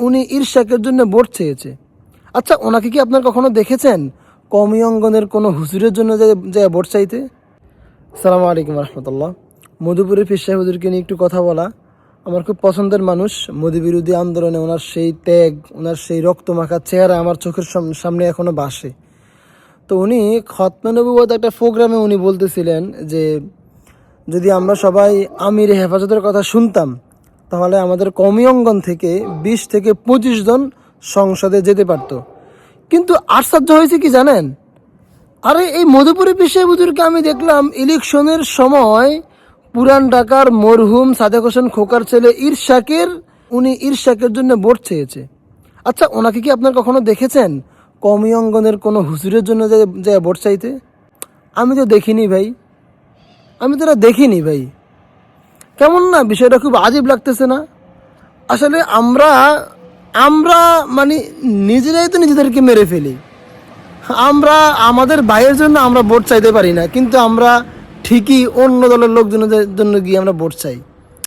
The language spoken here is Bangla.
উনি ইরশাকের জন্য ভোট চেয়েছে। আচ্ছা, ওনাকে কি আপনার কখনো দেখেছেন কওমি অঙ্গনের কোনো হুজুরের জন্য যে ভোট চাইতে? সালামু আলাইকুম রহমতুল্লাহ। মধুপুরের পীর সাহেব হুজুরকে নিয়ে একটু কথা বলা আমার খুব পছন্দের মানুষ। মোদি বিরোধী আন্দোলনে ওনার সেই ত্যাগ, ওনার সেই রক্তমাখা চেহারা আমার চোখের সামনে এখনো ভাসে। তো উনি খতমে নবুয়ত একটা প্রোগ্রামে উনি বলতেছিলেন যে যদি আমরা সবাই আমির হেফাজতের কথা শুনতাম তাহলে আমাদের কওমি অঙ্গন থেকে 20 থেকে 25 জন সংসদে যেতে পারতো। কিন্তু আশ্চর্য হয়েছে কি জানেন? আরে এই মধুপুরের পীর সাহেব হুজুরকে আমি দেখলাম ইলেকশনের সময় পুরান ঢাকার মরহুম সাদেক হোসেন খোকার ছেলে উনি ইরশাকের জন্য ভোট চেয়েছে। আচ্ছা, ওনাকে কি আপনার কখনো দেখেছেন কওমি অঙ্গনের কোনো হুজুরের জন্য যে ভোট চাইতে? আমি তো দেখিনি ভাই, আমি তো এটা দেখিনি ভাই। কেমন না বিষয়টা খুব আজীব লাগতেছে না? আসলে আমরা আমরা মানে নিজেরাই তো নিজেদেরকে মেরে ফেলি। আমরা আমাদের ভাইয়ের জন্য আমরা ভোট চাইতে পারি না, কিন্তু আমরা ঠিকই অন্য দলের লোকজনের জন্য গিয়ে আমরা ভোট চাই।